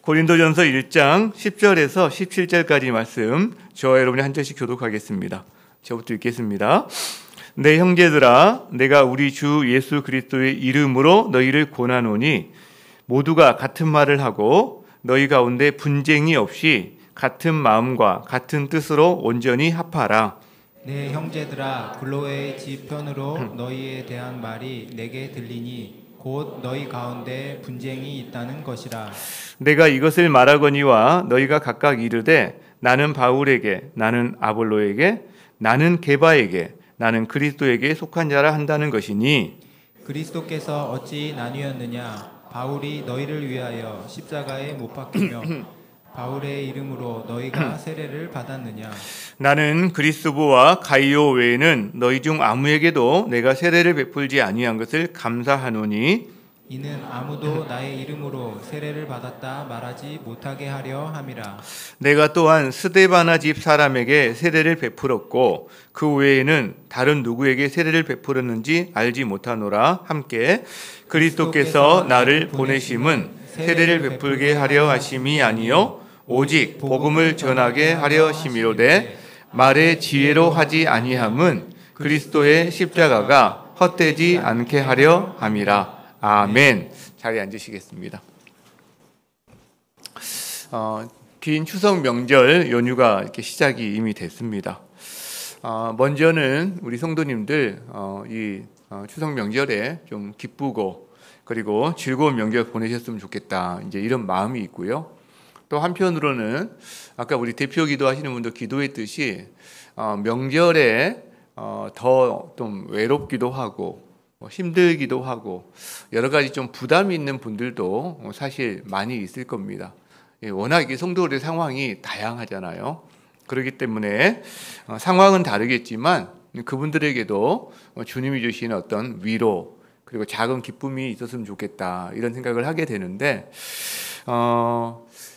고린도전서 1장 10절에서 17절까지 말씀 저와 여러분이 한 절씩 교독하겠습니다. 저부터 읽겠습니다. 내 형제들아, 내가 우리 주 예수 그리스도의 이름으로 너희를 권하노니 모두가 같은 말을 하고 너희 가운데 분쟁이 없이 같은 마음과 같은 뜻으로 온전히 합하라. 내 형제들아, 글로의 집 편으로 너희에 대한 말이 내게 들리니 곧 너희 가운데 분쟁이 있다는 것이라. 내가 이것을 말하거니와 너희가 각각 이르되 나는 바울에게, 나는 아볼로에게, 나는 게바에게, 나는 그리스도에게 속한 자라 한다는 것이니 그리스도께서 어찌 나뉘었느냐? 바울이 너희를 위하여 십자가에 못 박히며 바울의 이름으로 너희가 세례를 받았느냐? 나는 그리스도와 가이오 외에는 너희 중 아무에게도 내가 세례를 베풀지 아니한 것을 감사하노니 이는 아무도 나의 이름으로 세례를 받았다 말하지 못하게 하려 함이라. 내가 또한 스데바나 집 사람에게 세례를 베풀었고 그 외에는 다른 누구에게 세례를 베풀었는지 알지 못하노라. 함께 그리스도께서 나를 보내심은 세례를 베풀게 하려 하심이 아니요 오직 복음을 전하게 하려 하심이로되 말의 지혜로 하지 아니함은 그리스도의 십자가가 헛되지 않게 하려 함이라. 아멘. 자리에 앉으시겠습니다. 긴 추석 명절 연휴가 이렇게 시작이 이미 됐습니다. 먼저는 우리 성도님들 이 추석 명절에 좀 기쁘고 그리고 즐거운 명절 보내셨으면 좋겠다. 이제 이런 마음이 있고요. 또 한편으로는 아까 우리 대표 기도하시는 분도 기도했듯이 명절에 더 좀 외롭기도 하고 힘들기도 하고 여러 가지 좀 부담이 있는 분들도 사실 많이 있을 겁니다. 워낙 성도들의 상황이 다양하잖아요. 그렇기 때문에 상황은 다르겠지만 그분들에게도 주님이 주시는 어떤 위로 그리고 작은 기쁨이 있었으면 좋겠다 이런 생각을 하게 되는데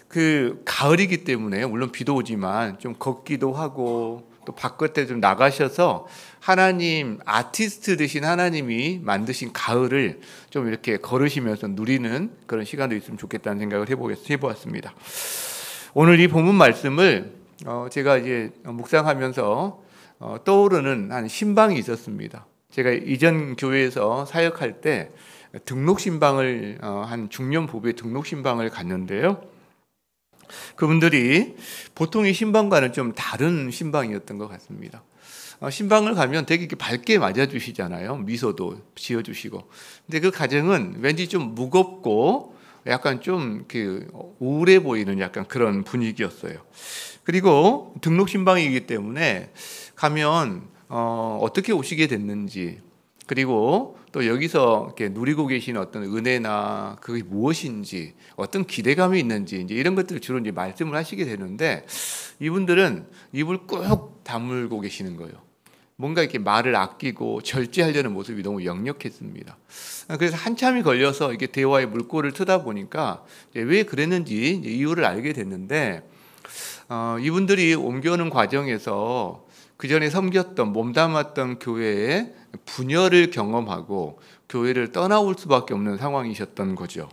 그 가을이기 때문에 물론 비도 오지만 좀 걷기도 하고 또 바깥에 좀 나가셔서 하나님 아티스트 되신 하나님이 만드신 가을을 좀 이렇게 걸으시면서 누리는 그런 시간도 있으면 좋겠다는 생각을 해보았습니다. 오늘 이 본문 말씀을 제가 이제 묵상하면서 떠오르는 한 신방이 있었습니다. 제가 이전 교회에서 사역할 때 등록 신방을 한 중년 부부의 등록 신방을 갔는데요. 그분들이 보통의 신방과는 좀 다른 신방이었던 것 같습니다. 신방을 가면 되게 이렇게 밝게 맞아주시잖아요. 미소도 지어주시고. 근데 그 가정은 왠지 좀 무겁고 약간 좀 우울해 보이는 약간 그런 분위기였어요. 그리고 등록 신방이기 때문에 가면 어떻게 오시게 됐는지 그리고 또 여기서 이렇게 누리고 계신 어떤 은혜나 그게 무엇인지 어떤 기대감이 있는지 이제 이런 것들을 주로 이제 말씀을 하시게 되는데 이분들은 입을 꾹 다물고 계시는 거예요. 뭔가 이렇게 말을 아끼고 절제하려는 모습이 너무 역력했습니다. 그래서 한참이 걸려서 이게 대화의 물꼬를 트다 보니까 왜 그랬는지 이유를 알게 됐는데 이분들이 옮겨오는 과정에서 그 전에 섬겼던 몸담았던 교회에 분열을 경험하고 교회를 떠나올 수밖에 없는 상황이셨던 거죠.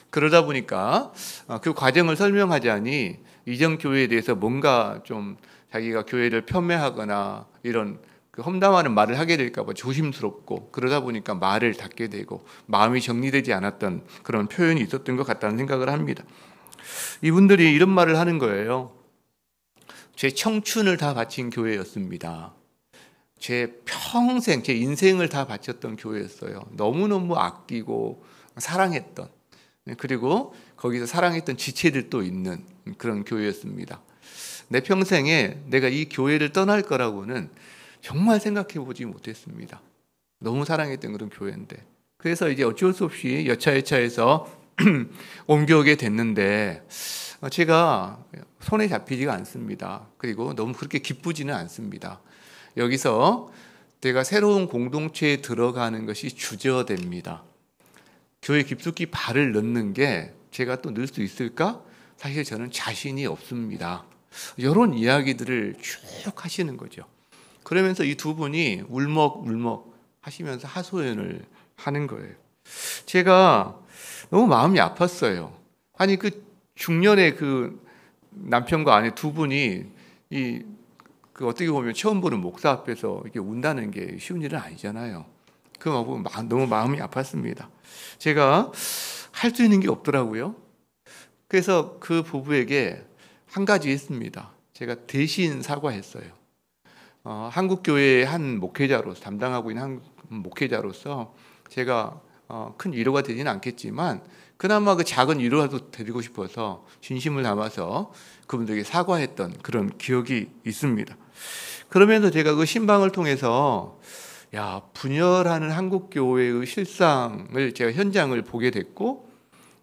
그러다 보니까 그 과정을 설명하자니 이전 교회에 대해서 뭔가 좀 자기가 교회를 폄훼하거나 이런 그 험담하는 말을 하게 될까 봐 조심스럽고 그러다 보니까 말을 닫게 되고 마음이 정리되지 않았던 그런 표현이 있었던 것 같다는 생각을 합니다. 이분들이 이런 말을 하는 거예요. 제 청춘을 다 바친 교회였습니다. 제 평생, 제 인생을 다 바쳤던 교회였어요. 너무너무 아끼고 사랑했던 그리고 거기서 사랑했던 지체들도 있는 그런 교회였습니다. 내 평생에 내가 이 교회를 떠날 거라고는 정말 생각해 보지 못했습니다. 너무 사랑했던 그런 교회인데 그래서 이제 어쩔 수 없이 여차여차해서 옮겨오게 됐는데 제가 손에 잡히지가 않습니다. 그리고 너무 그렇게 기쁘지는 않습니다. 여기서 내가 새로운 공동체에 들어가는 것이 주저됩니다. 교회 깊숙이 발을 넣는 게 제가 또 넣을 수 있을까? 사실 저는 자신이 없습니다. 이런 이야기들을 쭉 하시는 거죠. 그러면서 이 두 분이 울먹울먹 하시면서 하소연을 하는 거예요. 제가 너무 마음이 아팠어요. 아니 중년의 그 남편과 아내 두 분이 그 어떻게 보면 처음 보는 목사 앞에서 이렇게 운다는 게 쉬운 일은 아니잖아요. 그거 보고 너무 마음이 아팠습니다. 제가 할 수 있는 게 없더라고요. 그래서 그 부부에게 한 가지 했습니다. 제가 대신 사과했어요. 한국 교회의 한 목회자로서, 담당하고 있는 한 목회자로서 제가 큰 위로가 되지는 않겠지만 그나마 그 작은 위로라도 드리고 싶어서 진심을 담아서 그분들에게 사과했던 그런 기억이 있습니다. 그러면서 제가 그 신방을 통해서 분열하는 한국 교회의 실상을, 제가 현장을 보게 됐고,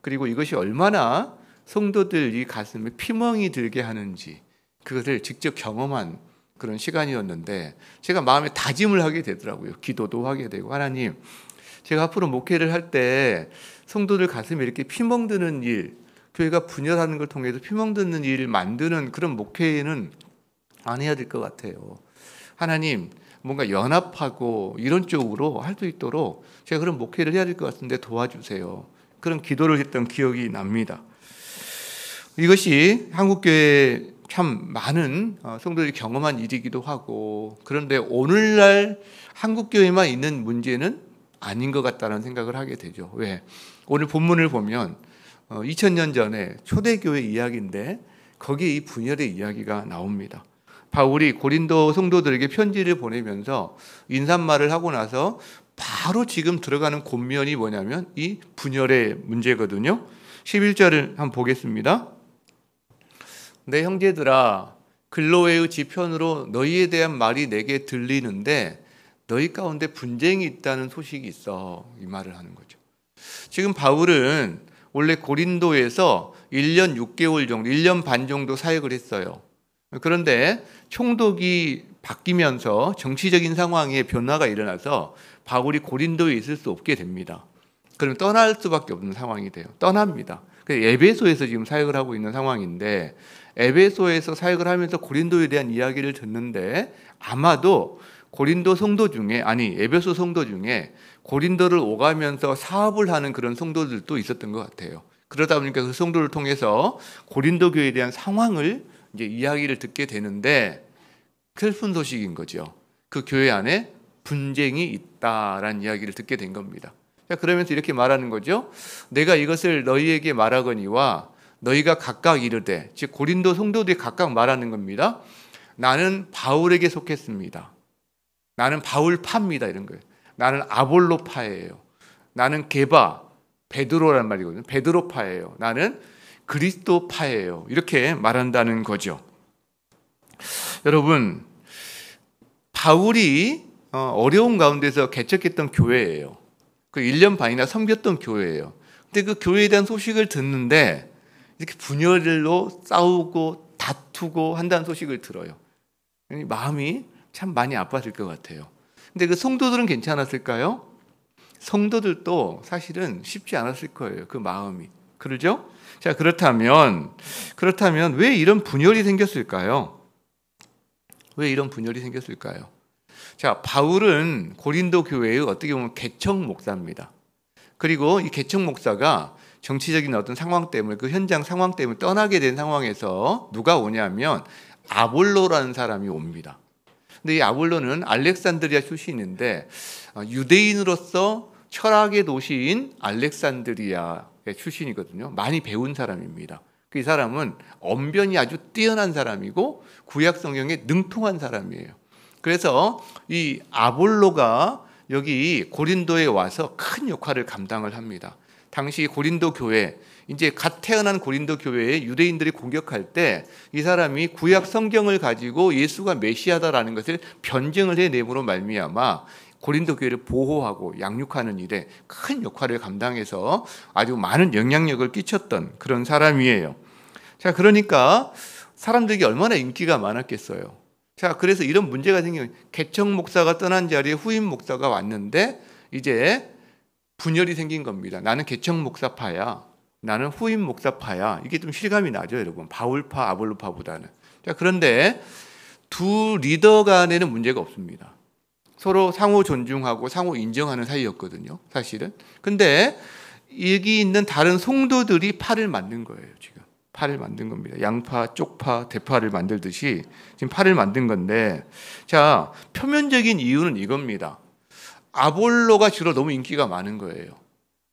그리고 이것이 얼마나 성도들 이 가슴에 피멍이 들게 하는지 그것을 직접 경험한 그런 시간이었는데, 제가 마음에 다짐을 하게 되더라고요. 기도도 하게 되고, 하나님, 제가 앞으로 목회를 할 때 성도들 가슴에 이렇게 피멍드는 일, 교회가 분열하는 걸 통해서 피멍드는 일을 만드는 그런 목회는 안 해야 될 것 같아요. 하나님, 뭔가 연합하고 이런 쪽으로 할 수 있도록 제가 그런 목회를 해야 될 것 같은데 도와주세요. 그런 기도를 했던 기억이 납니다. 이것이 한국교회 참 많은 성도들이 경험한 일이기도 하고, 그런데 오늘날 한국교회만 있는 문제는 아닌 것 같다는 생각을 하게 되죠. 왜? 오늘 본문을 보면 2000년 전에 초대교회 이야기인데 거기에 이 분열의 이야기가 나옵니다. 바울이 고린도 성도들에게 편지를 보내면서 인사말을 하고 나서 바로 지금 들어가는 권면이 뭐냐면 이 분열의 문제거든요. 11절을 한번 보겠습니다. 내 형제들아, 글로웨의 지편으로 너희에 대한 말이 내게 들리는데 너희 가운데 분쟁이 있다는 소식이 있어. 이 말을 하는 거죠. 지금 바울은 원래 고린도에서 1년 6개월 정도, 1년 반 정도 사역을 했어요. 그런데 총독이 바뀌면서 정치적인 상황에 변화가 일어나서 바울이 고린도에 있을 수 없게 됩니다. 그럼 떠날 수밖에 없는 상황이 돼요. 떠납니다. 에베소에서 지금 사역을 하고 있는 상황인데, 에베소에서 사역을 하면서 고린도에 대한 이야기를 듣는데 아마도 고린도 성도 중에, 에베소 성도 중에 고린도를 오가면서 사업을 하는 그런 성도들도 있었던 것 같아요. 그러다 보니까 그 성도를 통해서 고린도 교회에 대한 상황을 이제 이야기를 듣게 되는데, 슬픈 소식인 거죠. 그 교회 안에 분쟁이 있다라는 이야기를 듣게 된 겁니다. 그러면서 이렇게 말하는 거죠. 내가 이것을 너희에게 말하거니와 너희가 각각 이르되, 즉 고린도 성도들이 각각 말하는 겁니다. 나는 바울에게 속했습니다. 나는 바울파입니다. 이런 거예요. 나는 아볼로파예요. 나는 게바, 베드로란 말이거든요. 베드로파예요. 나는 그리스도파예요. 이렇게 말한다는 거죠. 여러분, 바울이 어려운 가운데서 개척했던 교회예요. 그 1년 반이나 섬겼던 교회예요. 근데 그 교회에 대한 소식을 듣는데 이렇게 분열로 싸우고 다투고 한다는 소식을 들어요. 마음이 참 많이 아팠을 것 같아요. 근데 그 성도들은 괜찮았을까요? 성도들도 사실은 쉽지 않았을 거예요. 그 마음이. 그러죠? 자, 그렇다면 왜 이런 분열이 생겼을까요? 왜 이런 분열이 생겼을까요? 자, 바울은 고린도 교회의 어떻게 보면 개척 목사입니다. 그리고 이 개척 목사가 정치적인 어떤 상황 때문에, 그 현장 상황 때문에 떠나게 된 상황에서 누가 오냐면 아볼로라는 사람이 옵니다. 근데 이 아볼로는 알렉산드리아 출신인데 유대인으로서 철학의 도시인 알렉산드리아의 출신이거든요. 많이 배운 사람입니다. 이 사람은 언변이 아주 뛰어난 사람이고 구약 성경에 능통한 사람이에요. 그래서 이 아볼로가 여기 고린도에 와서 큰 역할을 감당을 합니다. 당시 고린도 교회, 이제 갓 태어난 고린도 교회에 유대인들이 공격할 때 이 사람이 구약 성경을 가지고 예수가 메시아다라는 것을 변증을 해내므로 말미암아 고린도 교회를 보호하고 양육하는 일에 큰 역할을 감당해서 아주 많은 영향력을 끼쳤던 그런 사람이에요. 자, 그러니까 사람들에게 얼마나 인기가 많았겠어요. 자, 그래서 이런 문제가 생기면 개척 목사가 떠난 자리에 후임 목사가 왔는데 이제 분열이 생긴 겁니다. 나는 개척 목사파야, 나는 후임 목사파야. 이게 좀 실감이 나죠, 여러분. 바울파, 아볼로파보다는. 자, 그런데 두 리더 간에는 문제가 없습니다. 서로 상호 존중하고 상호 인정하는 사이였거든요, 사실은. 근데 여기 있는 다른 성도들이 팔을 맞는 거예요, 지금. 파를 만든 겁니다. 양파, 쪽파, 대파를 만들듯이 지금 파를 만든 건데, 자, 표면적인 이유는 이겁니다. 아볼로가 주로 너무 인기가 많은 거예요.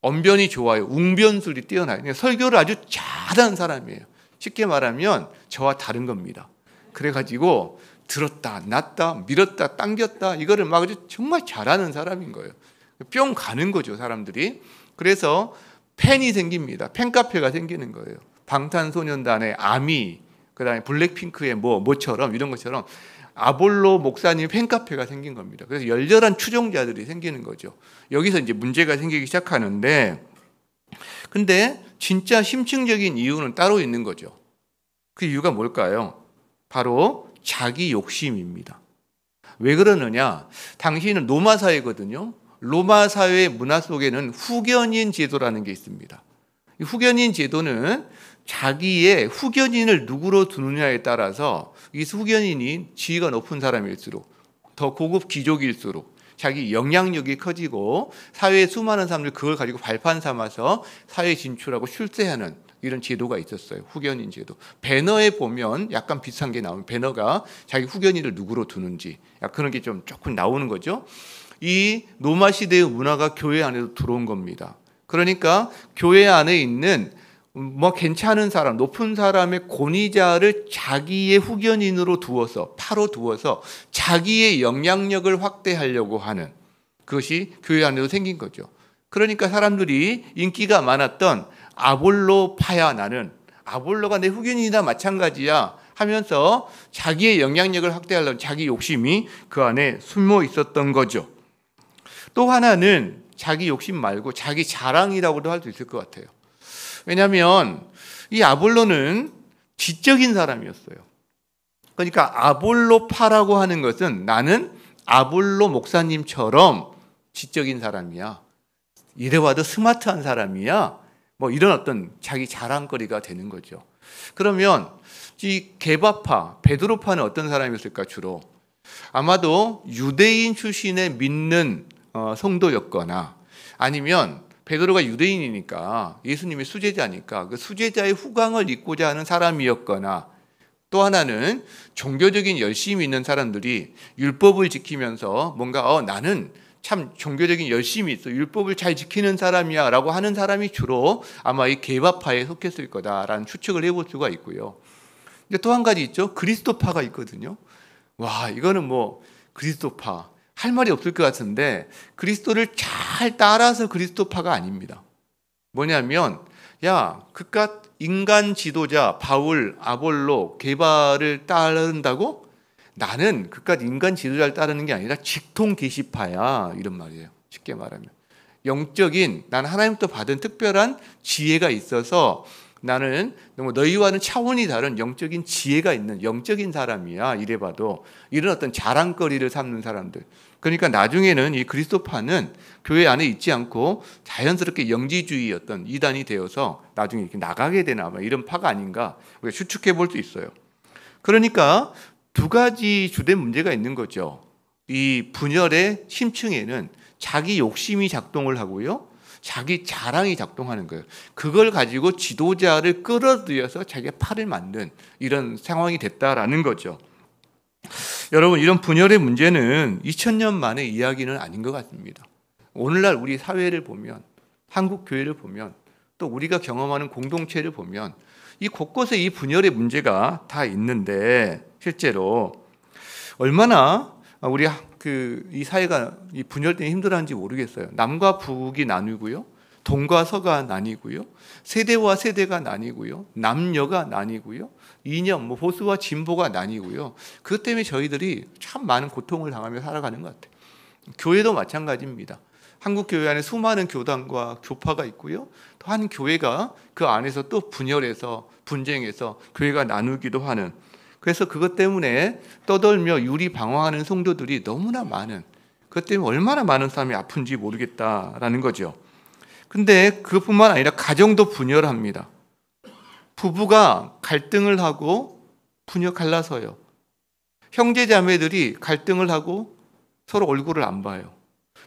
언변이 좋아요. 웅변술이 뛰어나요. 그러니까 설교를 아주 잘하는 사람이에요. 쉽게 말하면 저와 다른 겁니다. 그래가지고 들었다, 놨다, 밀었다, 당겼다 이거를 막 정말 잘하는 사람인 거예요. 뿅 가는 거죠, 사람들이. 그래서 팬이 생깁니다. 팬카페가 생기는 거예요. 방탄소년단의 아미, 그다음에 블랙핑크의 뭐처럼 이런 것처럼 아볼로 목사님 팬카페가 생긴 겁니다. 그래서 열렬한 추종자들이 생기는 거죠. 여기서 이제 문제가 생기기 시작하는데, 근데 진짜 심층적인 이유는 따로 있는 거죠. 그 이유가 뭘까요? 바로 자기 욕심입니다. 왜 그러느냐? 당시는 로마 사회거든요. 로마 사회 문화 속에는 후견인 제도라는 게 있습니다. 이 후견인 제도는 자기의 후견인을 누구로 두느냐에 따라서 이 후견인이 지위가 높은 사람일수록, 더 고급 귀족일수록 자기 영향력이 커지고 사회의 수많은 사람들이 그걸 가지고 발판 삼아서 사회에 진출하고 출세하는 이런 제도가 있었어요. 후견인 제도. 배너에 보면 약간 비슷한 게 나오면 배너가 자기 후견인을 누구로 두는지 그런 게 좀 조금 나오는 거죠. 이 로마 시대의 문화가 교회 안에도 들어온 겁니다. 그러니까 교회 안에 있는 괜찮은 사람, 높은 사람의 권위자를 자기의 후견인으로 두어서, 파로 두어서 자기의 영향력을 확대하려고 하는 그것이 교회 안에도 생긴 거죠. 그러니까 사람들이 인기가 많았던 아볼로파야, 나는 아볼로가 내 후견인이나 마찬가지야 하면서 자기의 영향력을 확대하려는 자기 욕심이 그 안에 숨어 있었던 거죠. 또 하나는 자기 욕심 말고 자기 자랑이라고도 할 수 있을 것 같아요. 왜냐하면 이 아볼로는 지적인 사람이었어요. 그러니까 아볼로파라고 하는 것은 나는 아볼로 목사님처럼 지적인 사람이야, 이래봐도 스마트한 사람이야, 이런 어떤 자기 자랑거리가 되는 거죠. 그러면 이 게바파, 베드로파는 어떤 사람이었을까? 주로 아마도 유대인 출신의 믿는 성도였거나, 아니면 베드로가 유대인이니까 예수님의 수제자니까 그 수제자의 후광을 잇고자 하는 사람이었거나, 또 하나는 종교적인 열심이 있는 사람들이 율법을 지키면서 뭔가 나는 참 종교적인 열심이 있어, 율법을 잘 지키는 사람이야 라고 하는 사람이 주로 아마 이 게바파에 속했을 거다라는 추측을 해볼 수가 있고요. 근데 또 한 가지 있죠. 그리스도파가 있거든요. 와, 이거는 그리스도파 할 말이 없을 것 같은데, 그리스도를 잘 따라서 그리스도파가 아닙니다. 뭐냐면, 그깟 인간 지도자 바울, 아볼로, 게바를 따른다고? 나는 그깟 인간 지도자를 따르는 게 아니라 직통 계시파야, 이런 말이에요. 쉽게 말하면 영적인, 나는 하나님부터 받은 특별한 지혜가 있어서 나는 너희와는 차원이 다른 영적인 지혜가 있는 영적인 사람이야, 이래봐도. 이런 어떤 자랑거리를 삼는 사람들. 그러니까 나중에는 이 그리스도파는 교회 안에 있지 않고 자연스럽게 영지주의 어떤 이단이 되어서 나중에 이렇게 나가게 되나, 아마 이런 파가 아닌가 우리가 추측해 볼 수 있어요. 그러니까 두 가지 주된 문제가 있는 거죠. 이 분열의 심층에는 자기 욕심이 작동을 하고요, 자기 자랑이 작동하는 거예요. 그걸 가지고 지도자를 끌어들여서 자기가 팔을 만든 이런 상황이 됐다라는 거죠. 여러분, 이런 분열의 문제는 2000년 만의 이야기는 아닌 것 같습니다. 오늘날 우리 사회를 보면, 한국 교회를 보면, 또 우리가 경험하는 공동체를 보면 이 곳곳에 이 분열의 문제가 다 있는데, 실제로 얼마나 우리 이 사회가 이 분열 때문에 힘들어하는지 모르겠어요. 남과 북이 나뉘고요, 동과 서가 나뉘고요, 세대와 세대가 나뉘고요, 남녀가 나뉘고요, 이념, 보수와 진보가 나뉘고요. 그것 때문에 저희들이 참 많은 고통을 당하며 살아가는 것 같아요. 교회도 마찬가지입니다. 한국 교회 안에 수많은 교단과 교파가 있고요, 또 한 교회가 그 안에서 또 분열해서 분쟁해서 교회가 나누기도 하는, 그래서 그것 때문에 떠돌며 유리방황하는 성도들이 너무나 많은, 그것 때문에 얼마나 많은 사람이 아픈지 모르겠다라는 거죠. 근데 그뿐만 아니라 가정도 분열합니다. 부부가 갈등을 하고 갈라서요. 형제 자매들이 갈등을 하고 서로 얼굴을 안 봐요.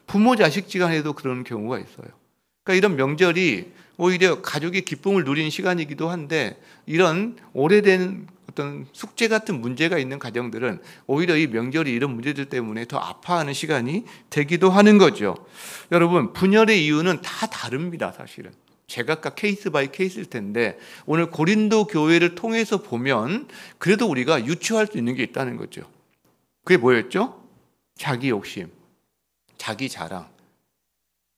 부모 자식 지간에도 그런 경우가 있어요. 그러니까 이런 명절이 오히려 가족의 기쁨을 누리는 시간이기도 한데 이런 오래된 어떤 숙제 같은 문제가 있는 가정들은 오히려 이 명절이 이런 문제들 때문에 더 아파하는 시간이 되기도 하는 거죠. 여러분, 분열의 이유는 다 다릅니다. 사실은 제각각 케이스 바이 케이스일 텐데 오늘 고린도 교회를 통해서 보면 그래도 우리가 유추할 수 있는 게 있다는 거죠. 그게 뭐였죠? 자기 욕심, 자기 자랑.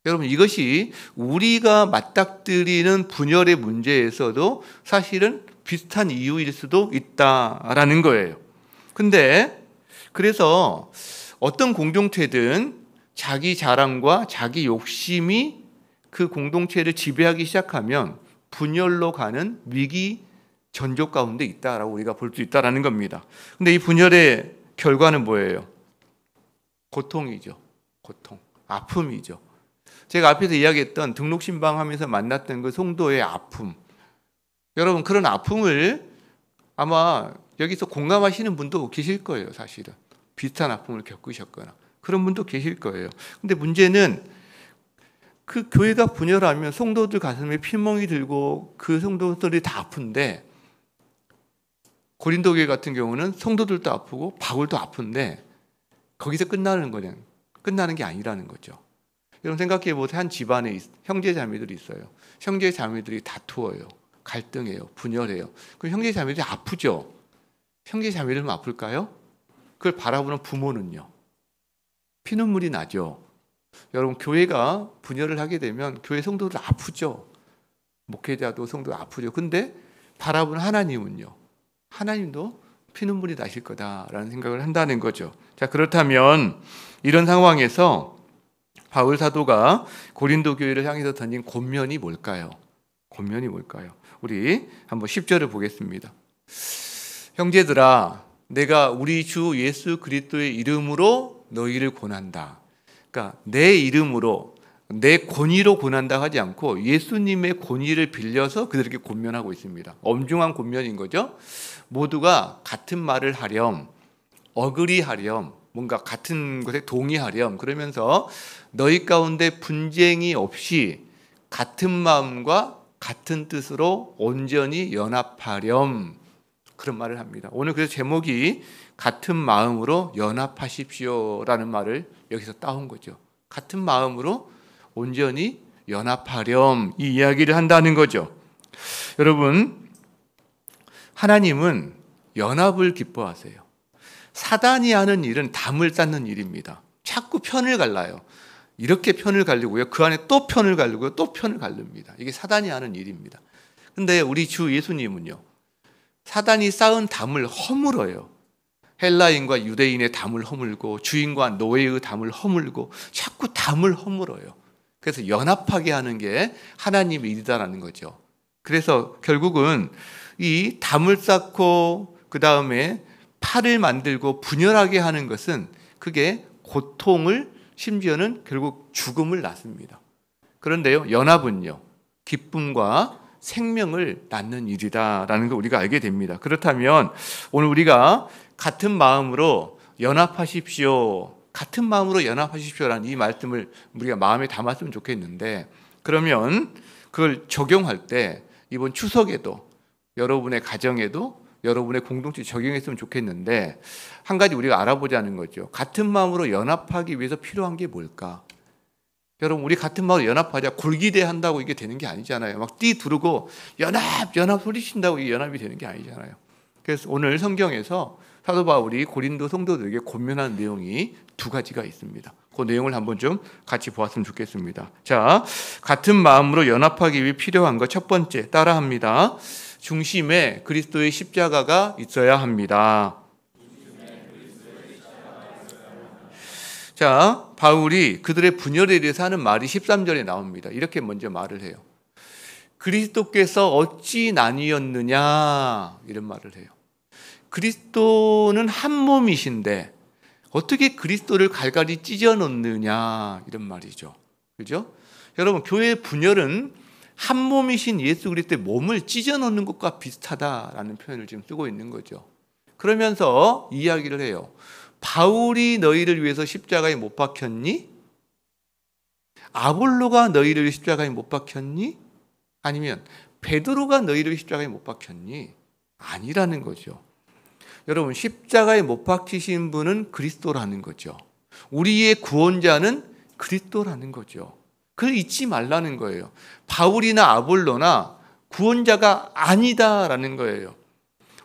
여러분, 이것이 우리가 맞닥뜨리는 분열의 문제에서도 사실은 비슷한 이유일 수도 있다라는 거예요. 근데 그래서 어떤 공동체든 자기 자랑과 자기 욕심이 그 공동체를 지배하기 시작하면 분열로 가는 위기 전조 가운데 있다라고 우리가 볼 수 있다라는 겁니다. 근데 이 분열의 결과는 뭐예요? 고통이죠. 고통, 아픔이죠. 제가 앞에서 이야기했던 등록신방하면서 만났던 그 성도의 아픔, 여러분 그런 아픔을 아마 여기서 공감하시는 분도 계실 거예요. 사실은 비슷한 아픔을 겪으셨거나 그런 분도 계실 거예요. 근데 문제는 그 교회가 분열하면 성도들 가슴에 피멍이 들고 그 성도들이 다 아픈데, 고린도 교회 같은 경우는 성도들도 아프고 바울도 아픈데 거기서 끝나는 게 아니라는 거죠. 여러분 생각해 보세요. 한 집안에 형제 자매들이 있어요. 형제 자매들이 다투어요. 갈등해요. 분열해요. 그럼 형제 자매들이 아프죠. 형제 자매들은 아플까요? 그걸 바라보는 부모는요. 피눈물이 나죠. 여러분 교회가 분열을 하게 되면 교회 성도들 아프죠. 목회자도 성도 아프죠. 근데 바라보는 하나님은요. 하나님도 피눈물이 나실 거다라는 생각을 한다는 거죠. 자, 그렇다면 이런 상황에서 바울 사도가 고린도 교회를 향해서 던진 권면이 뭘까요? 권면이 뭘까요? 우리 한번 10절을 보겠습니다. 형제들아, 내가 우리 주 예수 그리스도의 이름으로 너희를 권한다. 그러니까 내 이름으로, 내 권위로 권한다 하지 않고 예수님의 권위를 빌려서 그들에게 권면하고 있습니다. 엄중한 권면인 거죠. 모두가 같은 말을 하렴, 어그리하렴, 뭔가 같은 것에 동의하렴. 그러면서 너희 가운데 분쟁이 없이 같은 마음과 같은 뜻으로 온전히 연합하렴. 그런 말을 합니다. 오늘 그래서 제목이 같은 마음으로 연합하십시오라는 말을 여기서 따온 거죠. 같은 마음으로 온전히 연합하렴, 이 이야기를 한다는 거죠. 여러분, 하나님은 연합을 기뻐하세요. 사단이 하는 일은 담을 쌓는 일입니다. 자꾸 편을 갈라요. 이렇게 편을 갈리고요. 그 안에 또 편을 갈리고요. 또 편을 갈릅니다. 이게 사단이 하는 일입니다. 근데 우리 주 예수님은요. 사단이 쌓은 담을 허물어요. 헬라인과 유대인의 담을 허물고 주인과 노예의 담을 허물고 자꾸 담을 허물어요. 그래서 연합하게 하는 게 하나님의 일이다라는 거죠. 그래서 결국은 이 담을 쌓고 그 다음에 팔을 만들고 분열하게 하는 것은 그게 고통을, 심지어는 결국 죽음을 낳습니다. 그런데요, 연합은요, 기쁨과 생명을 낳는 일이다라는 걸 우리가 알게 됩니다. 그렇다면 오늘 우리가 같은 마음으로 연합하십시오, 같은 마음으로 연합하십시오라는 이 말씀을 우리가 마음에 담았으면 좋겠는데, 그러면 그걸 적용할 때 이번 추석에도 여러분의 가정에도 여러분의 공동체에 적용했으면 좋겠는데, 한 가지 우리가 알아보자는 거죠. 같은 마음으로 연합하기 위해서 필요한 게 뭘까? 여러분, 우리 같은 마음으로 연합하자 굴기대 한다고 이게 되는 게 아니잖아요. 막 띠 두르고 연합 소리친다고 이게 연합이 되는 게 아니잖아요. 그래서 오늘 성경에서 사도 바울이 고린도 성도들에게 권면한 내용이 두 가지가 있습니다. 그 내용을 한번 좀 같이 보았으면 좋겠습니다. 자, 같은 마음으로 연합하기 위해 필요한 것 첫 번째, 따라합니다. 중심에 그리스도의 십자가가 있어야 합니다. 자, 바울이 그들의 분열에 대해서 하는 말이 13절에 나옵니다. 이렇게 먼저 말을 해요. 그리스도께서 어찌 나뉘었느냐, 이런 말을 해요. 그리스도는 한 몸이신데 어떻게 그리스도를 갈갈이 찢어 놓느냐, 이런 말이죠. 그죠? 여러분, 교회의 분열은 한 몸이신 예수 그리스도의 몸을 찢어 놓는 것과 비슷하다라는 표현을 지금 쓰고 있는 거죠. 그러면서 이야기를 해요. 바울이 너희를 위해서 십자가에 못 박혔니? 아볼로가 너희를 십자가에 못 박혔니? 아니면 베드로가 너희를 십자가에 못 박혔니? 아니라는 거죠. 여러분, 십자가에 못 박히신 분은 그리스도라는 거죠. 우리의 구원자는 그리스도라는 거죠. 그걸 잊지 말라는 거예요. 바울이나 아볼로나 구원자가 아니다라는 거예요.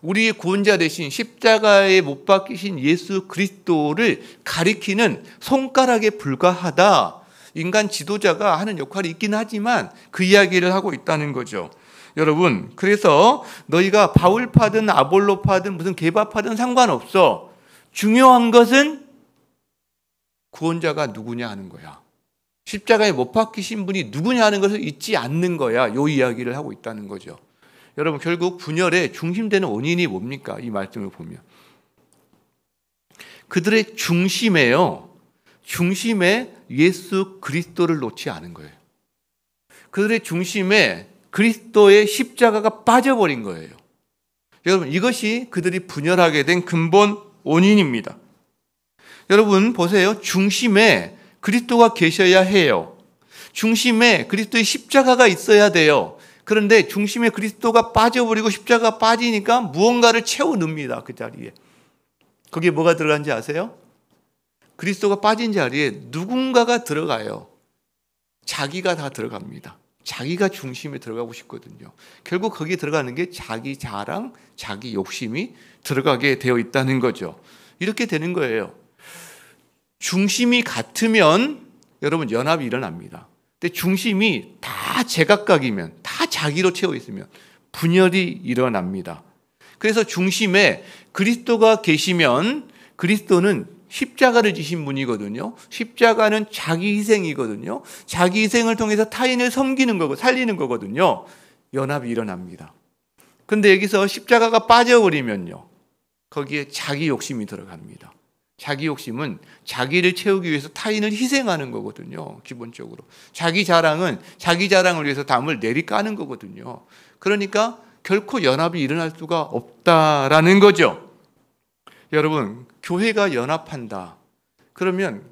우리의 구원자 대신 십자가에 못 박히신 예수 그리스도를 가리키는 손가락에 불과하다. 인간 지도자가 하는 역할이 있긴 하지만 그 이야기를 하고 있다는 거죠. 여러분, 그래서 너희가 바울파든 아볼로파든 무슨 게바파든 상관없어. 중요한 것은 구원자가 누구냐 하는 거야. 십자가에 못 박히신 분이 누구냐 하는 것을 잊지 않는 거야. 요 이야기를 하고 있다는 거죠. 여러분, 결국 분열의 중심되는 원인이 뭡니까? 이 말씀을 보면 그들의 중심에 예수 그리스도를 놓지 않은 거예요. 그들의 중심에 그리스도의 십자가가 빠져버린 거예요. 여러분, 이것이 그들이 분열하게 된 근본 원인입니다. 여러분 보세요. 중심에 그리스도가 계셔야 해요. 중심에 그리스도의 십자가가 있어야 돼요. 그런데 중심에 그리스도가 빠져버리고 십자가가 빠지니까 무언가를 채워 넣습니다. 그 자리에. 거기에 뭐가 들어간지 아세요? 그리스도가 빠진 자리에 누군가가 들어가요. 자기가 다 들어갑니다. 자기가 중심에 들어가고 싶거든요. 결국 거기에 들어가는 게 자기 자랑, 자기 욕심이 들어가게 되어 있다는 거죠. 이렇게 되는 거예요. 중심이 같으면 여러분 연합이 일어납니다. 근데 중심이 다 제각각이면, 다 자기로 채워 있으면 분열이 일어납니다. 그래서 중심에 그리스도가 계시면 그리스도는 십자가를 지신 분이거든요. 십자가는 자기 희생이거든요. 자기 희생을 통해서 타인을 섬기는 거고 살리는 거거든요. 연합이 일어납니다. 근데 여기서 십자가가 빠져버리면요, 거기에 자기 욕심이 들어갑니다. 자기 욕심은 자기를 채우기 위해서 타인을 희생하는 거거든요. 기본적으로 자기 자랑은 자기 자랑을 위해서 담을 내리까는 거거든요. 그러니까 결코 연합이 일어날 수가 없다라는 거죠. 여러분, 교회가 연합한다. 그러면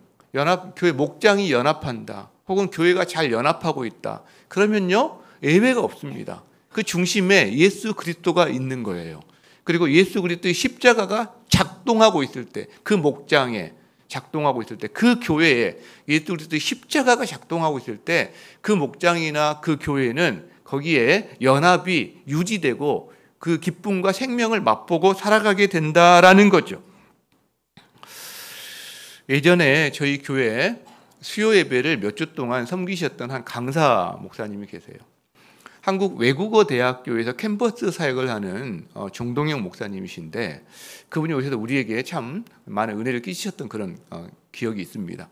교회 목장이 연합한다. 혹은 교회가 잘 연합하고 있다. 그러면요, 예외가 없습니다. 그 중심에 예수 그리스도가 있는 거예요. 그리고 예수 그리스도의 십자가가 작동하고 있을 때, 그 목장에 작동하고 있을 때, 그 교회에 예수 그리스도의 십자가가 작동하고 있을 때, 그 목장이나 그 교회는 거기에 연합이 유지되고 그 기쁨과 생명을 맛보고 살아가게 된다라는 거죠. 예전에 저희 교회에 수요 예배를 몇 주 동안 섬기셨던 한 강사 목사님이 계세요. 한국 외국어 대학교에서 캠퍼스 사역을 하는 정동영 목사님이신데, 그분이 오셔서 우리에게 참 많은 은혜를 끼치셨던 그런 기억이 있습니다.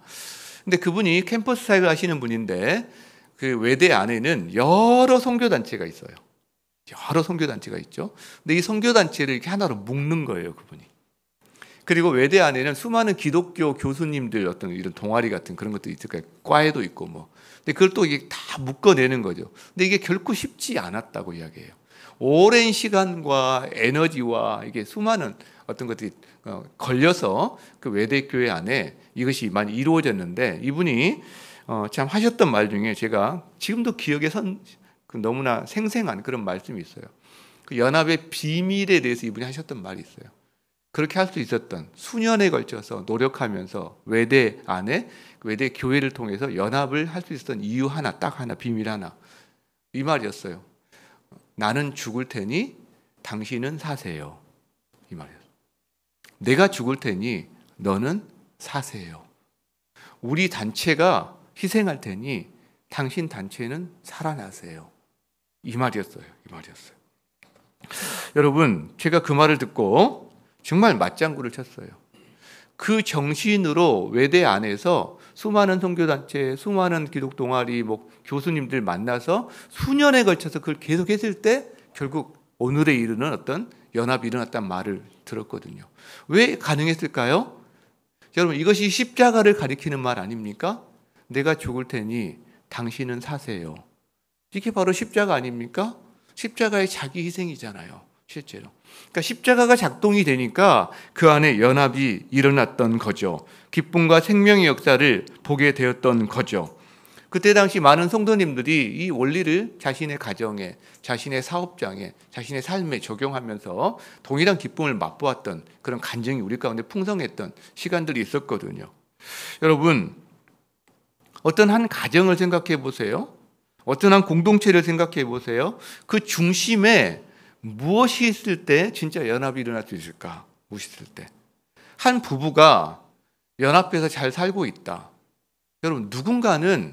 근데 그분이 캠퍼스 사역을 하시는 분인데, 그 외대 안에는 여러 선교단체가 있어요. 여러 선교단체가 있죠. 근데 이 선교단체를 이렇게 하나로 묶는 거예요, 그분이. 그리고 외대 안에는 수많은 기독교 교수님들 어떤 이런 동아리 같은 그런 것도 있을 거예요. 과에도 있고 뭐. 근데 그걸 또 이게 다 묶어내는 거죠. 근데 이게 결코 쉽지 않았다고 이야기해요. 오랜 시간과 에너지와 이게 수많은 어떤 것들이 걸려서 그 외대교회 안에 이것이 많이 이루어졌는데, 이분이 참 하셨던 말 중에 제가 지금도 기억에 너무나 생생한 그런 말씀이 있어요. 그 연합의 비밀에 대해서 이분이 하셨던 말이 있어요. 그렇게 할 수 있었던, 수년에 걸쳐서 노력하면서 외대 안에 외대 교회를 통해서 연합을 할 수 있었던 이유 하나, 딱 하나, 비밀 하나, 이 말이었어요. 나는 죽을 테니 당신은 사세요. 이 말이었어요. 내가 죽을 테니 너는 사세요. 우리 단체가 희생할 테니 당신 단체는 살아나세요. 이 말이었어요. 이 말이었어요. 여러분, 제가 그 말을 듣고 정말 맞장구를 쳤어요. 그 정신으로 외대 안에서 수많은 선교단체, 수많은 기독 동아리, 교수님들 만나서 수년에 걸쳐서 그걸 계속 했을 때 결국 오늘에 이르는 어떤 연합이 일어났다는 말을 들었거든요. 왜 가능했을까요? 여러분, 이것이 십자가를 가리키는 말 아닙니까? 내가 죽을 테니 당신은 사세요. 이게 바로 십자가 아닙니까? 십자가의 자기 희생이잖아요, 실제로. 그러니까 십자가가 작동이 되니까 그 안에 연합이 일어났던 거죠. 기쁨과 생명의 역사를 보게 되었던 거죠. 그때 당시 많은 성도님들이 이 원리를 자신의 가정에, 자신의 사업장에, 자신의 삶에 적용하면서 동일한 기쁨을 맛보았던 그런 간증이 우리 가운데 풍성했던 시간들이 있었거든요. 여러분, 어떤 한 가정을 생각해 보세요. 어떤 한 공동체를 생각해 보세요. 그 중심에 무엇이 있을 때 진짜 연합이 일어날 수 있을까? 무엇이 있을 때? 한 부부가 연합해서 잘 살고 있다. 여러분, 누군가는,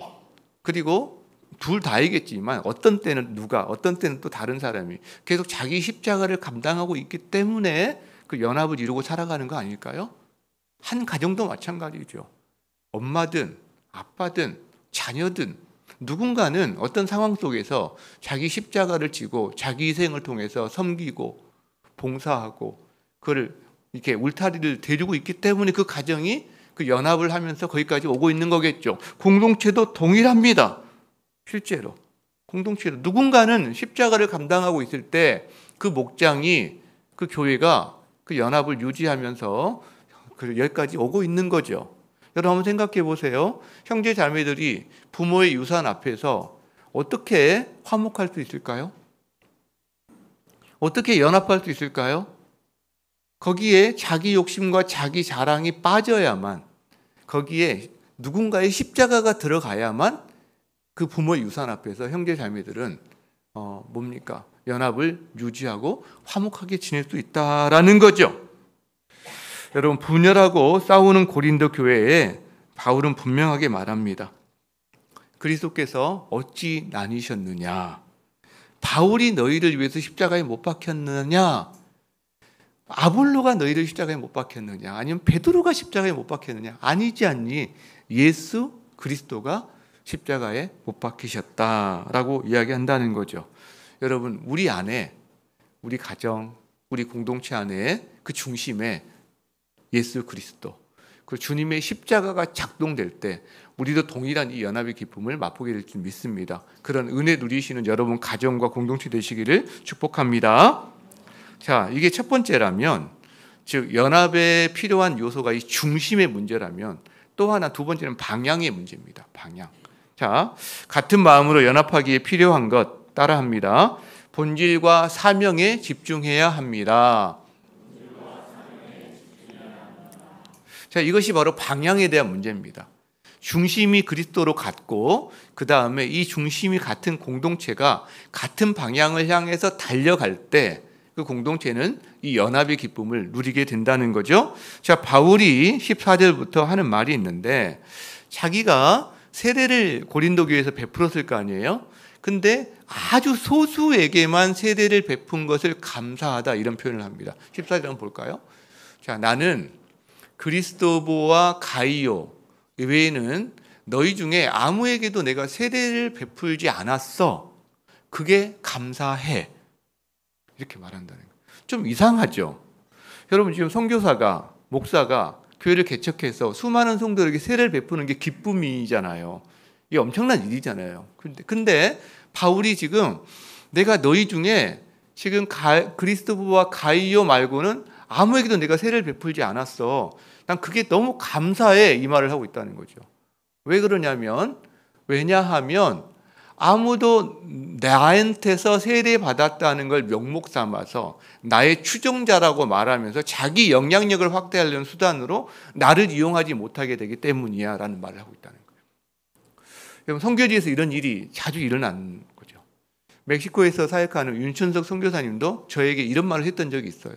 그리고 둘 다이겠지만 어떤 때는 누가, 어떤 때는 또 다른 사람이 계속 자기 십자가를 감당하고 있기 때문에 그 연합을 이루고 살아가는 거 아닐까요? 한 가정도 마찬가지죠. 엄마든 아빠든 자녀든 누군가는 어떤 상황 속에서 자기 십자가를 지고 자기 희생을 통해서 섬기고 봉사하고 그걸 이렇게 울타리를 데리고 있기 때문에 그 가정이 그 연합을 하면서 거기까지 오고 있는 거겠죠. 공동체도 동일합니다. 실제로 공동체도 누군가는 십자가를 감당하고 있을 때 그 목장이, 그 교회가 그 연합을 유지하면서 여기까지 오고 있는 거죠. 여러분 한번 생각해 보세요. 형제 자매들이 부모의 유산 앞에서 어떻게 화목할 수 있을까요? 어떻게 연합할 수 있을까요? 거기에 자기 욕심과 자기 자랑이 빠져야만, 거기에 누군가의 십자가가 들어가야만 그 부모의 유산 앞에서 형제 자매들은 뭡니까? 연합을 유지하고 화목하게 지낼 수 있다라는 거죠. 여러분, 분열하고 싸우는 고린도 교회에 바울은 분명하게 말합니다. 그리스도께서 어찌 나뉘셨느냐? 바울이 너희를 위해서 십자가에 못 박혔느냐? 아볼로가 너희를 십자가에 못 박혔느냐? 아니면 베드로가 십자가에 못 박혔느냐? 아니지 않니? 예수 그리스도가 십자가에 못 박히셨다라고 이야기한다는 거죠. 여러분, 우리 안에, 우리 가정, 우리 공동체 안에 그 중심에 예수 그리스도, 그 주님의 십자가가 작동될 때 우리도 동일한 이 연합의 기쁨을 맛보게 될 줄 믿습니다. 그런 은혜 누리시는 여러분 가정과 공동체 되시기를 축복합니다. 자, 이게 첫 번째라면, 즉 연합에 필요한 요소가 이 중심의 문제라면, 또 하나 두 번째는 방향의 문제입니다. 방향. 자, 같은 마음으로 연합하기에 필요한 것 따라합니다. 본질과 사명에 집중해야 합니다. 자, 이것이 바로 방향에 대한 문제입니다. 중심이 그리스도로 같고 그 다음에 이 중심이 같은 공동체가 같은 방향을 향해서 달려갈 때 그 공동체는 이 연합의 기쁨을 누리게 된다는 거죠. 자, 바울이 14절부터 하는 말이 있는데, 자기가 세례를 고린도 교회에서 베풀었을 거 아니에요. 근데 아주 소수에게만 세례를 베푼 것을 감사하다, 이런 표현을 합니다. 14절 한번 볼까요? 자, 나는 그리스도보와 가이오 외에는 너희 중에 아무에게도 내가 세례를 베풀지 않았어. 그게 감사해. 이렇게 말한다는 거예요. 좀 이상하죠? 여러분, 지금 선교사가, 목사가 교회를 개척해서 수많은 성도들에게 세례를 베푸는 게 기쁨이잖아요. 이게 엄청난 일이잖아요. 근데 바울이 지금 내가 너희 중에 지금 그리스도와 가이오 말고는 아무에게도 내가 세례를 베풀지 않았어. 난 그게 너무 감사해, 이 말을 하고 있다는 거죠. 왜 그러냐면, 왜냐하면 아무도 나한테서 세례 받았다는 걸 명목 삼아서 나의 추종자라고 말하면서 자기 영향력을 확대하려는 수단으로 나를 이용하지 못하게 되기 때문이야 라는 말을 하고 있다는 거예요. 여러분, 선교지에서 이런 일이 자주 일어나는 거죠. 멕시코에서 사역하는 윤춘석 선교사님도 저에게 이런 말을 했던 적이 있어요.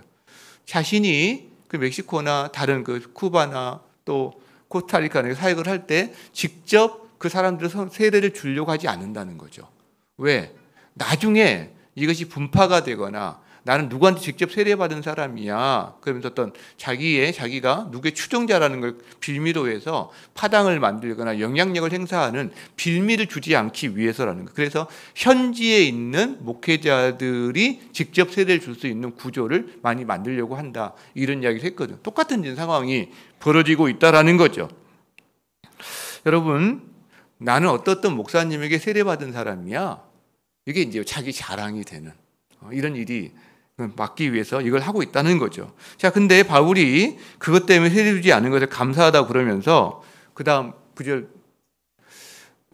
자신이 그 멕시코나 다른 그 쿠바나 또 코스타리카나 사역을 할 때 직접 그 사람들 세례를 주려고 하지 않는다는 거죠. 왜? 나중에 이것이 분파가 되거나 나는 누구한테 직접 세례받은 사람이야, 그러면서 어떤 자기가 누구의 추종자라는 걸 빌미로 해서 파당을 만들거나 영향력을 행사하는 빌미를 주지 않기 위해서라는 거예요. 그래서 현지에 있는 목회자들이 직접 세례를 줄 수 있는 구조를 많이 만들려고 한다, 이런 이야기를 했거든요. 똑같은 상황이 벌어지고 있다라는 거죠. 여러분, 나는 어떤 목사님에게 세례받은 사람이야, 이게 이제 자기 자랑이 되는 이런 일이 막기 위해서 이걸 하고 있다는 거죠. 자, 근데 바울이 그것 때문에 세례 주지 않은 것을 감사하다고 그러면서 그 다음 9절,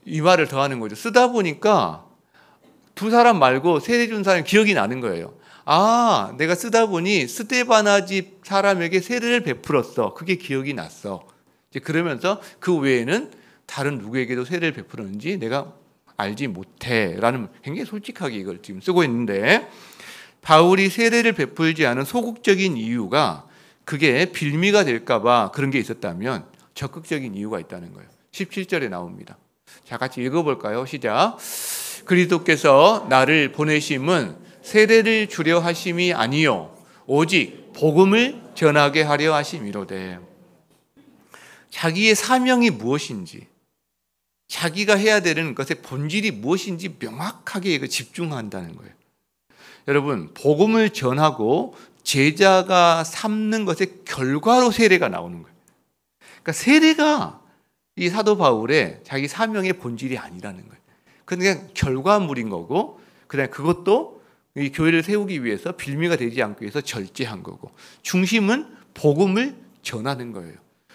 이 말을 더 하는 거죠. 쓰다 보니까 두 사람 말고 세례 준 사람이 기억이 나는 거예요. 아, 내가 쓰다 보니 스데바나 집 사람에게 세례를 베풀었어. 그게 기억이 났어. 이제 그러면서 그 외에는 다른 누구에게도 세례를 베풀었는지 내가 알지 못해. 라는 굉장히 솔직하게 이걸 지금 쓰고 있는데, 바울이 세례를 베풀지 않은 소극적인 이유가 그게 빌미가 될까봐 그런 게 있었다면 적극적인 이유가 있다는 거예요. 17절에 나옵니다. 자, 같이 읽어볼까요? 시작. 그리스도께서 나를 보내심은 세례를 주려 하심이 아니요 오직 복음을 전하게 하려 하심이로되. 자기의 사명이 무엇인지, 자기가 해야 되는 것의 본질이 무엇인지 명확하게 집중한다는 거예요. 여러분, 복음을 전하고 제자가 삼는 것의 결과로 세례가 나오는 거예요. 그러니까 세례가 이 사도 바울의 자기 사명의 본질이 아니라는 거예요. 그냥 결과물인 거고, 그다음에 그것도 이 교회를 세우기 위해서 빌미가 되지 않기 위해서 절제한 거고, 중심은 복음을 전하는 거예요.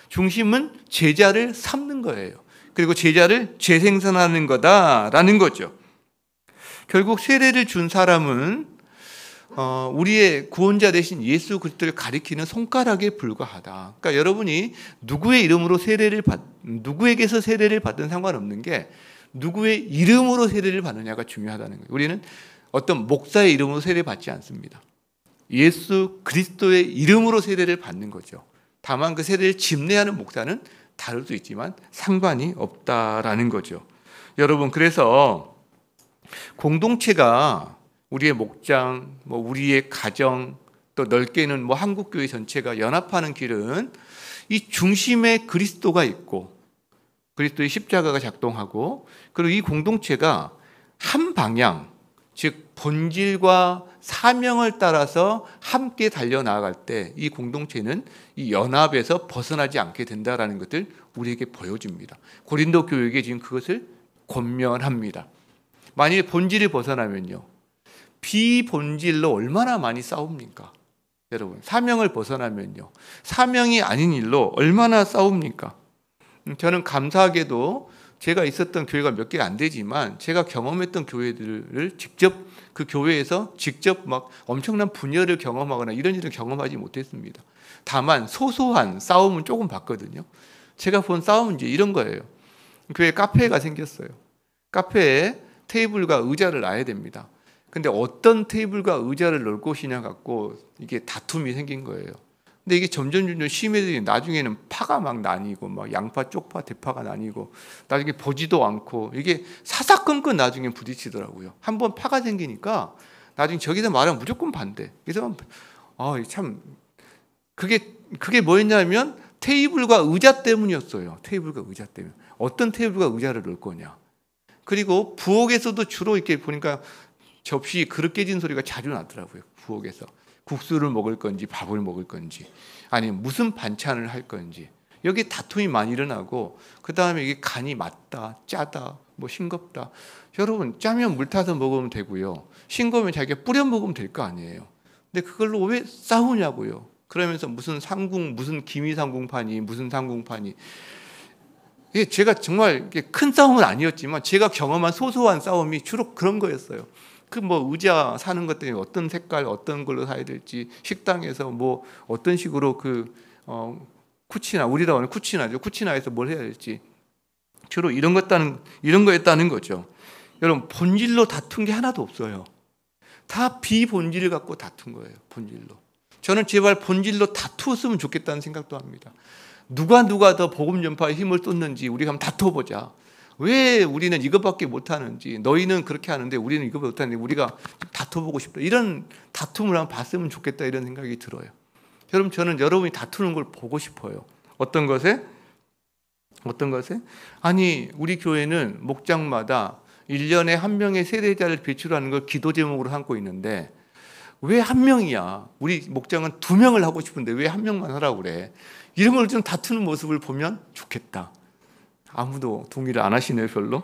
중심은 제자를 삼는 거예요. 그리고 제자를 재생산하는 거다라는 거죠. 결국 세례를 준 사람은 우리의 구원자 되신 예수 그리스도를 가리키는 손가락에 불과하다. 그러니까 여러분이 누구의 이름으로 누구에게서 세례를 받든 상관없는 게 누구의 이름으로 세례를 받느냐가 중요하다는 거예요. 우리는 어떤 목사의 이름으로 세례를 받지 않습니다. 예수 그리스도의 이름으로 세례를 받는 거죠. 다만 그 세례를 집례하는 목사는 다를 수 있지만 상관이 없다라는 거죠. 여러분, 그래서 공동체가 우리의 목장, 우리의 가정, 또 넓게는 한국교회 전체가 연합하는 길은 이 중심에 그리스도가 있고 그리스도의 십자가가 작동하고, 그리고 이 공동체가 한 방향, 즉 본질과 사명을 따라서 함께 달려나갈 때 이 공동체는 이 연합에서 벗어나지 않게 된다라는 것을 우리에게 보여줍니다. 고린도 교회에게 지금 그것을 권면합니다. 만일 본질을 벗어나면요, 비본질로 얼마나 많이 싸웁니까? 여러분, 사명을 벗어나면요, 사명이 아닌 일로 얼마나 싸웁니까? 저는 감사하게도 제가 있었던 교회가 몇 개 안 되지만 제가 경험했던 교회들을 직접 그 교회에서 직접 막 엄청난 분열을 경험하거나 이런 일을 경험하지 못했습니다. 다만 소소한 싸움은 조금 봤거든요. 제가 본 싸움은 이제 이런 거예요. 교회에 카페가 생겼어요. 카페에 테이블과 의자를 놔야 됩니다. 근데 어떤 테이블과 의자를 놓을 곳이냐 갖고 이게 다툼이 생긴 거예요. 근데 이게 점점 심해지니 나중에는 파가 막 나뉘고 막 양파, 쪽파, 대파가 나뉘고 나중에 보지도 않고 이게 사사건건 나중에 부딪히더라고요. 한번 파가 생기니까 나중에 저기서 말하면 무조건 반대. 그래서 참 그게 뭐였냐면 테이블과 의자 때문이었어요. 테이블과 의자 때문에. 어떤 테이블과 의자를 놓을 거냐. 그리고 부엌에서도 주로 이렇게 보니까 접시 그릇 깨진 소리가 자주 나더라고요. 부엌에서. 국수를 먹을 건지 밥을 먹을 건지 아니면 무슨 반찬을 할 건지 여기 다툼이 많이 일어나고, 그 다음에 이게 간이 맞다, 짜다, 싱겁다. 여러분, 짜면 물 타서 먹으면 되고요, 싱거우면 자기가 뿌려 먹으면 될 거 아니에요. 근데 그걸로 왜 싸우냐고요. 그러면서 무슨 기미상궁판이 무슨 상궁판이. 제가 정말 큰 싸움은 아니었지만 제가 경험한 소소한 싸움이 주로 그런 거였어요. 의자 사는 것 때문에 어떤 색깔, 어떤 걸로 사야 될지, 식당에서 어떤 식으로 쿠치나, 우리라고 하는 쿠치나죠. 쿠치나에서 뭘 해야 될지. 주로 이런 거였다는 거죠. 여러분, 본질로 다툰 게 하나도 없어요. 다 비본질을 갖고 다툰 거예요. 본질로. 저는 제발 본질로 다투었으면 좋겠다는 생각도 합니다. 누가 더 복음 전파에 힘을 쏟는지 우리가 한번 다퉈보자. 왜 우리는 이것밖에 못하는지, 너희는 그렇게 하는데 우리는 이것밖에 못하는데 우리가 다퉈보고 싶다. 이런 다툼을 한번 봤으면 좋겠다, 이런 생각이 들어요. 여러분, 저는 여러분이 다투는 걸 보고 싶어요. 어떤 것에? 아니, 우리 교회는 목장마다 1년에 한 명의 세례자를 배출하는 걸 기도 제목으로 삼고 있는데 왜 한 명이야? 우리 목장은 2명을 하고 싶은데 왜 한 명만 하라고 그래? 이런 걸 좀 다투는 모습을 보면 좋겠다. 아무도 동의를 안 하시네요, 별로.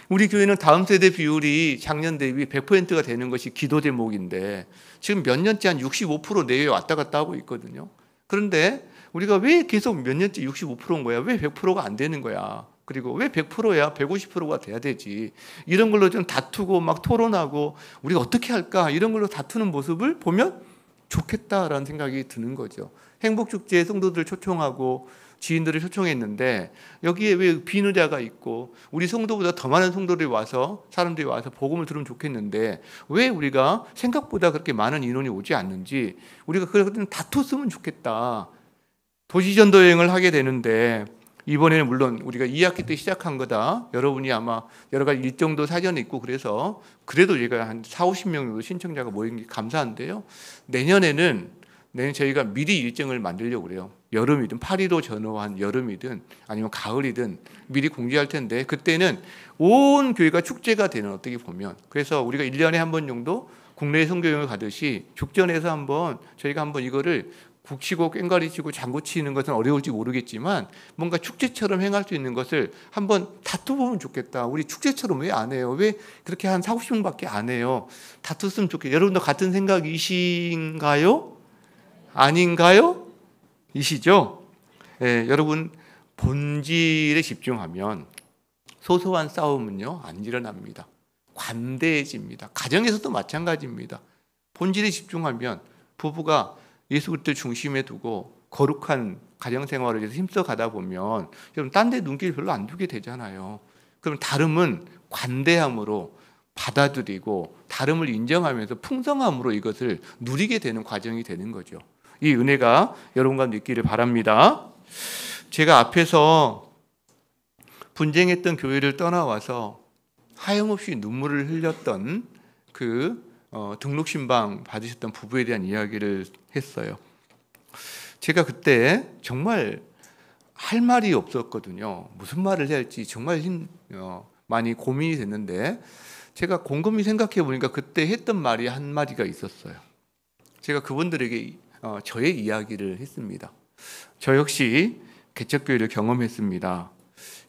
우리 교회는 다음 세대 비율이 작년 대비 100%가 되는 것이 기도 제목인데 지금 몇 년째 한 65% 내외에 왔다 갔다 하고 있거든요. 그런데 우리가 왜 계속 몇 년째 65%인 거야? 왜 100%가 안 되는 거야? 그리고 왜 100%야? 150%가 돼야 되지. 이런 걸로 좀 다투고 막 토론하고 우리가 어떻게 할까? 이런 걸로 다투는 모습을 보면 좋겠다라는 생각이 드는 거죠. 행복축제에 성도들을 초청하고 지인들을 초청했는데 여기에 왜 비누자가 있고 우리 성도보다 더 많은 성도들이 와서 사람들이 와서 복음을 들으면 좋겠는데 왜 우리가 생각보다 그렇게 많은 인원이 오지 않는지 우리가 그런 다퉜으면 좋겠다. 도시전도 여행을 하게 되는데 이번에는 물론 우리가 2학기 때 시작한 거다. 여러분이 아마 여러 가지 일정도 사전에 있고 그래서 그래도 얘가 한 40-50명 정도 신청자가 모인 게 감사한데요. 내년 저희가 미리 일정을 만들려고 그래요. 여름이든 8.15 전후한 여름이든 아니면 가을이든 미리 공지할 텐데 그때는 온 교회가 축제가 되는 어떻게 보면 그래서 우리가 1년에 한 번 정도 국내 선교여행을 가듯이 죽전에서 저희가 한번 이거를 국치고 꽹과리 치고 장구 치는 것은 어려울지 모르겠지만 뭔가 축제처럼 행할 수 있는 것을 한번 다투보면 좋겠다. 우리 축제처럼 왜 안 해요? 왜 그렇게 한 40-50명밖에 안 해요? 다투었으면 좋겠다. 여러분도 같은 생각이신가요? 아닌가요? 이시죠? 예, 여러분 본질에 집중하면 소소한 싸움은요 안 일어납니다. 관대해집니다. 가정에서도 마찬가지입니다. 본질에 집중하면 부부가 예수 그리스도 중심에 두고 거룩한 가정 생활을 위해서 힘써 가다 보면 여러분 딴 데 눈길 별로 안 두게 되잖아요. 그럼 다름은 관대함으로 받아들이고 다름을 인정하면서 풍성함으로 이것을 누리게 되는 과정이 되는 거죠. 이 은혜가 여러분과 있기를 바랍니다. 제가 앞에서 분쟁했던 교회를 떠나와서 하염없이 눈물을 흘렸던 등록 신방 받으셨던 부부에 대한 이야기를 했어요. 제가 그때 정말 할 말이 없었거든요. 무슨 말을 해야 할지 정말 많이 고민이 됐는데 제가 곰곰이 생각해 보니까 그때 했던 말이 한 마디가 있었어요. 제가 그분들에게 저의 이야기를 했습니다. 저 역시 개척교회를 경험했습니다.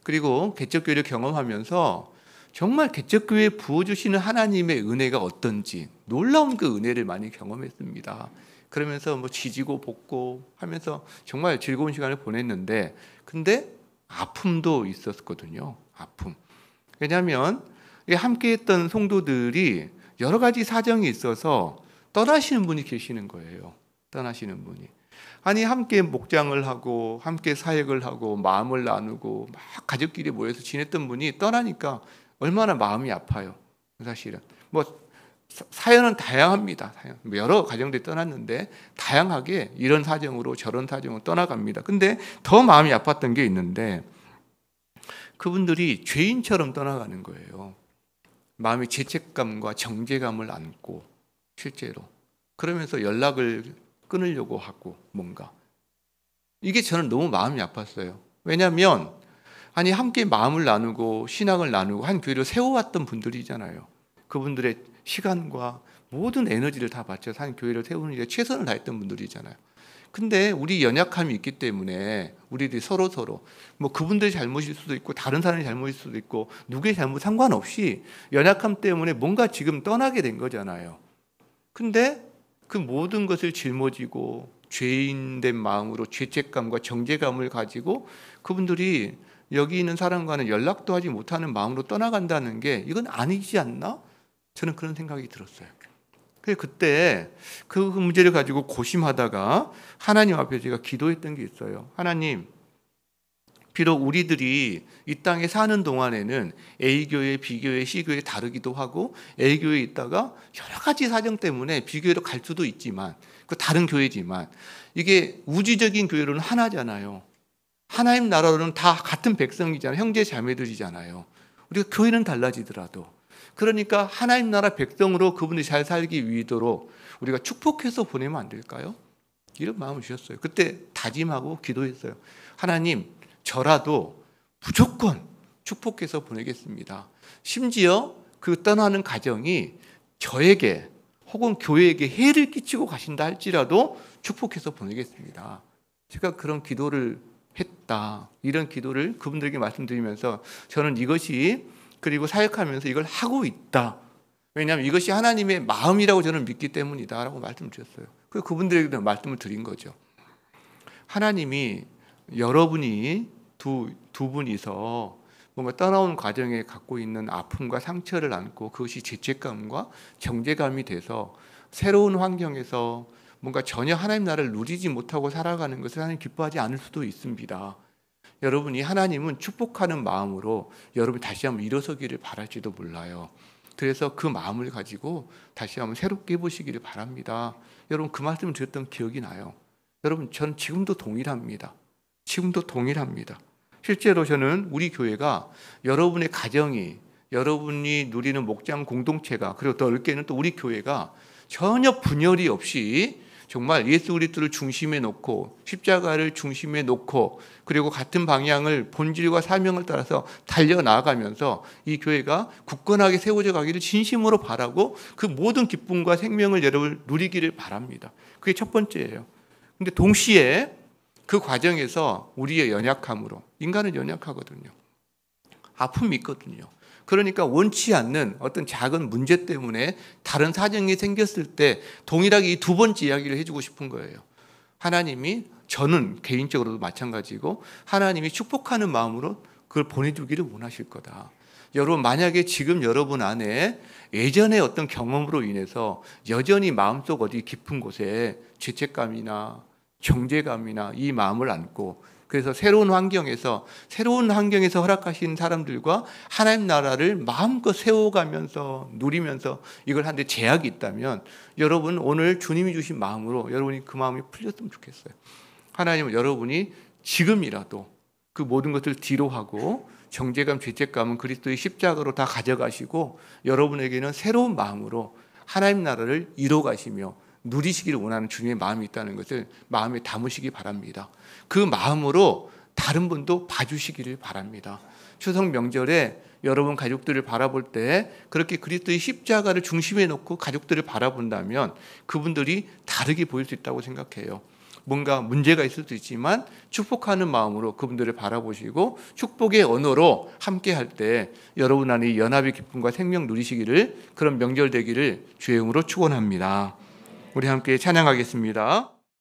그리고 개척교회를 경험하면서 정말 개척교회에 부어주시는 하나님의 은혜가 어떤지 놀라운 그 은혜를 많이 경험했습니다. 그러면서 지지고 볶고 하면서 정말 즐거운 시간을 보냈는데 근데 아픔도 있었거든요. 아픔. 왜냐하면 함께했던 성도들이 여러 가지 사정이 있어서 떠나시는 분이 계시는 거예요. 떠나시는 분이. 아니 함께 목장을 하고 함께 사역을 하고 마음을 나누고 막 가족끼리 모여서 지냈던 분이 떠나니까 얼마나 마음이 아파요. 사실은 사연은 다양합니다. 여러 가정들이 떠났는데 다양하게 이런 사정으로 저런 사정으로 떠나갑니다. 근데 더 마음이 아팠던 게 있는데 그분들이 죄인처럼 떠나가는 거예요. 마음의 죄책감과 정죄감을 안고 실제로 그러면서 연락을 끊으려고 하고 뭔가 이게 저는 너무 마음이 아팠어요. 왜냐하면 아니 함께 마음을 나누고 신앙을 나누고 한 교회를 세워왔던 분들이잖아요. 그분들의 시간과 모든 에너지를 다 바쳐서 한 교회를 세우는 일에 최선을 다했던 분들이잖아요. 근데 우리 연약함이 있기 때문에 우리들이 서로 그분들의 잘못일 수도 있고 다른 사람의 잘못일 수도 있고 누구의 잘못 상관없이 연약함 때문에 뭔가 지금 떠나게 된 거잖아요. 근데 그 모든 것을 짊어지고 죄인된 마음으로 죄책감과 정죄감을 가지고 그분들이 여기 있는 사람과는 연락도 하지 못하는 마음으로 떠나간다는 게 이건 아니지 않나? 저는 그런 생각이 들었어요. 그때 그 문제를 가지고 고심하다가 하나님 앞에 제가 기도했던 게 있어요. 하나님, 비록 우리들이 이 땅에 사는 동안에는 A교회, B교회, C교회 다르기도 하고 A교회에 있다가 여러 가지 사정 때문에 B교회로 갈 수도 있지만 그 다른 교회지만 이게 우주적인 교회로는 하나잖아요. 하나님 나라로는 다 같은 백성이잖아요. 형제 자매들이잖아요. 우리가 교회는 달라지더라도 그러니까 하나님 나라 백성으로 그분이 잘 살기 위도록 우리가 축복해서 보내면 안 될까요? 이런 마음을 주셨어요. 그때 다짐하고 기도했어요. 하나님, 저라도 무조건 축복해서 보내겠습니다. 심지어 그 떠나는 가정이 저에게 혹은 교회에게 해를 끼치고 가신다 할지라도 축복해서 보내겠습니다. 제가 그런 기도를 했다. 이런 기도를 그분들에게 말씀드리면서 저는 이것이 그리고 사역하면서 이걸 하고 있다. 왜냐하면 이것이 하나님의 마음이라고 저는 믿기 때문이다 라고 말씀을 드렸어요. 그분들에게도 말씀을 드린 거죠. 하나님이 여러분이 두 분이서 뭔가 떠나온 과정에 갖고 있는 아픔과 상처를 안고 그것이 죄책감과 정죄감이 돼서 새로운 환경에서 뭔가 전혀 하나님 나라를 누리지 못하고 살아가는 것을 하나님 기뻐하지 않을 수도 있습니다. 여러분이 하나님은 축복하는 마음으로 여러분이 다시 한번 일어서기를 바랄지도 몰라요. 그래서 그 마음을 가지고 다시 한번 새롭게 해보시기를 바랍니다. 여러분 그 말씀을 드렸던 기억이 나요. 여러분 저는 지금도 동일합니다. 지금도 동일합니다. 실제로 저는 우리 교회가 여러분의 가정이, 여러분이 누리는 목장 공동체가, 그리고 더 넓게는 또 우리 교회가 전혀 분열이 없이 정말 예수 그리스도를 중심에 놓고 십자가를 중심에 놓고 그리고 같은 방향을 본질과 사명을 따라서 달려나가면서 이 교회가 굳건하게 세워져 가기를 진심으로 바라고 그 모든 기쁨과 생명을 여러분 누리기를 바랍니다. 그게 첫 번째예요. 근데 동시에 그 과정에서 우리의 연약함으로, 인간은 연약하거든요. 아픔이 있거든요. 그러니까 원치 않는 어떤 작은 문제 때문에 다른 사정이 생겼을 때 동일하게 이 두 번째 이야기를 해주고 싶은 거예요. 하나님이, 저는 개인적으로도 마찬가지고 하나님이 축복하는 마음으로 그걸 보내주기를 원하실 거다. 여러분 만약에 지금 여러분 안에 예전의 어떤 경험으로 인해서 여전히 마음속 어디 깊은 곳에 죄책감이나 정죄감이나 이 마음을 안고 그래서 새로운 환경에서 허락하신 사람들과 하나님 나라를 마음껏 세워가면서 누리면서 이걸 하는데 제약이 있다면 여러분 오늘 주님이 주신 마음으로 여러분이 그 마음이 풀렸으면 좋겠어요. 하나님은 여러분이 지금이라도 그 모든 것을 뒤로 하고 정죄감, 죄책감은 그리스도의 십자가로 다 가져가시고 여러분에게는 새로운 마음으로 하나님 나라를 이뤄가시며 누리시기를 원하는 주님의 마음이 있다는 것을 마음에 담으시기 바랍니다. 그 마음으로 다른 분도 봐주시기를 바랍니다. 추석 명절에 여러분 가족들을 바라볼 때 그렇게 그리스도의 십자가를 중심에 놓고 가족들을 바라본다면 그분들이 다르게 보일 수 있다고 생각해요. 뭔가 문제가 있을 수 있지만 축복하는 마음으로 그분들을 바라보시고 축복의 언어로 함께 할 때 여러분 안에 연합의 기쁨과 생명 누리시기를, 그런 명절 되기를 주의 이름으로 축원합니다. 우리 함께 찬양하겠습니다.